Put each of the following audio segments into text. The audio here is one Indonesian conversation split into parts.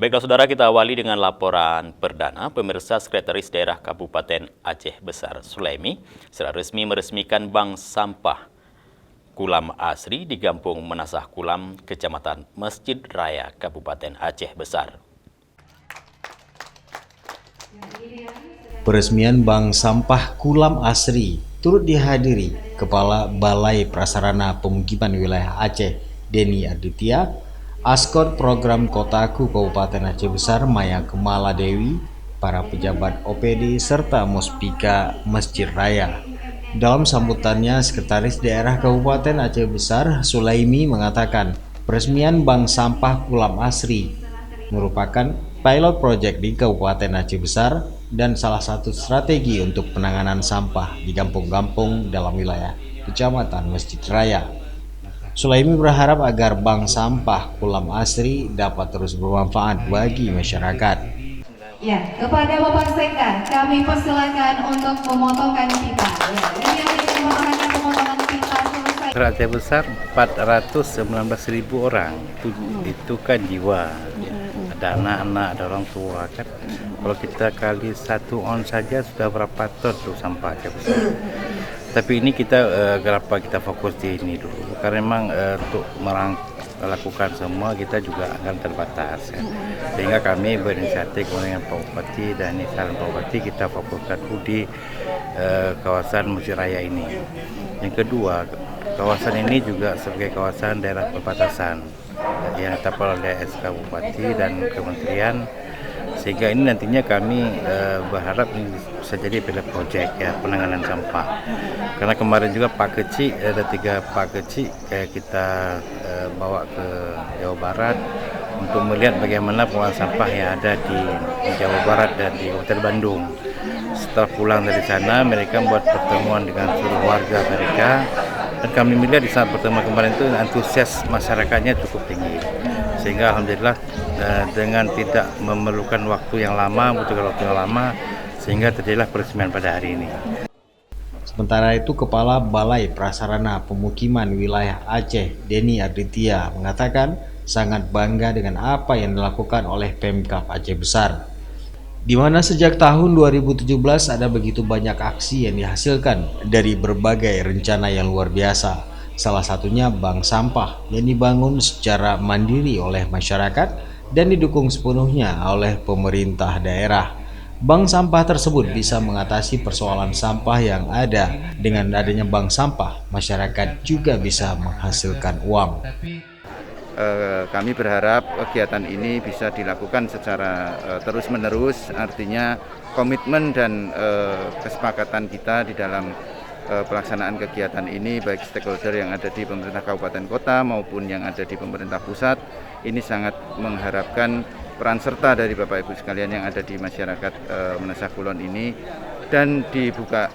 Baiklah saudara, kita awali dengan laporan perdana. Pemirsa, Sekretaris Daerah Kabupaten Aceh Besar Sulaimi secara resmi meresmikan bank sampah Kulam Asri di Kampung Menasah Kulam, Kecamatan Masjid Raya, Kabupaten Aceh Besar. Peresmian bank sampah Kulam Asri turut dihadiri Kepala Balai Prasarana Pemukiman Wilayah Aceh, Denny Aditya, Askot Program Kotaku Kabupaten Aceh Besar Maya Kemala Dewi, para pejabat OPD serta Muspika Masjid Raya. Dalam sambutannya, Sekretaris Daerah Kabupaten Aceh Besar Sulaimi mengatakan peresmian bank sampah Kulam Asri merupakan pilot project di Kabupaten Aceh Besar dan salah satu strategi untuk penanganan sampah di kampung-kampung dalam wilayah Kecamatan Masjid Raya. Sulaimi berharap agar bank sampah Kulam Asri dapat terus bermanfaat bagi masyarakat. Ya, kepada Bapak Sekda, kami persilakan untuk memotongkan pita. Ya, ini yang dimotongkan pemotongan pita selesai. Aceh Besar 419.000 orang, itu kan jiwa. Ada anak-anak, ada orang tua kan. Kalau kita kali 1 on saja sudah berapa ton tuh sampah Aceh Besar. Tapi ini kenapa kita fokus di ini dulu? Karena memang untuk melakukan semua kita juga akan terbatas. Ya. Sehingga kami berinisiatif dengan Pak Bupati dan saran Pak Bupati kita fokuskan di kawasan Masjid Raya ini. Yang kedua, kawasan ini juga sebagai kawasan daerah perbatasan yang ditetapkan oleh SK Bupati dan Kementerian. Sehingga ini nantinya kami berharap ini bisa jadi pilot project ya, penanganan sampah. Karena kemarin juga Pak Kecik, ada 3 Pak Kecik kayak kita bawa ke Jawa Barat untuk melihat bagaimana pengelolaan sampah yang ada di Jawa Barat dan di Kabupaten Bandung. Setelah pulang dari sana, mereka membuat pertemuan dengan seluruh warga mereka. Dan kami melihat di saat pertemuan kemarin itu antusias masyarakatnya cukup tinggi. Sehingga alhamdulillah dengan tidak memerlukan waktu yang lama, membutuhkan waktu yang lama, sehingga terjadilah peresmian pada hari ini. Sementara itu, Kepala Balai Prasarana Pemukiman Wilayah Aceh, Denny Aditya, mengatakan sangat bangga dengan apa yang dilakukan oleh Pemkab Aceh Besar, di mana sejak tahun 2017 ada begitu banyak aksi yang dihasilkan dari berbagai rencana yang luar biasa. Salah satunya bank sampah yang dibangun secara mandiri oleh masyarakat dan didukung sepenuhnya oleh pemerintah daerah. Bank sampah tersebut bisa mengatasi persoalan sampah yang ada. Dengan adanya bank sampah, masyarakat juga bisa menghasilkan uang. Kami berharap kegiatan ini bisa dilakukan secara terus-menerus, artinya komitmen dan kesepakatan kita di dalam pelaksanaan kegiatan ini, baik stakeholder yang ada di pemerintah kabupaten kota maupun yang ada di pemerintah pusat, ini sangat mengharapkan peran serta dari Bapak Ibu sekalian yang ada di masyarakat Menasah Kulon ini, dan dibuka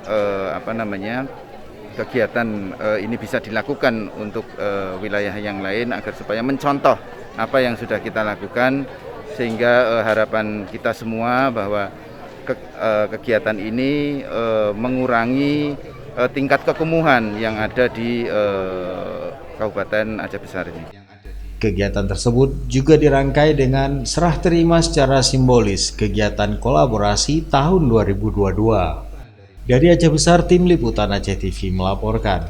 kegiatan ini bisa dilakukan untuk wilayah yang lain agar supaya mencontoh apa yang sudah kita lakukan, sehingga harapan kita semua bahwa kegiatan ini mengurangi tingkat kekumuhan yang ada di Kabupaten Aceh Besar ini. Kegiatan tersebut juga dirangkai dengan serah terima secara simbolis kegiatan kolaborasi tahun 2022. Dari Aceh Besar, Tim Liputan Aceh TV melaporkan.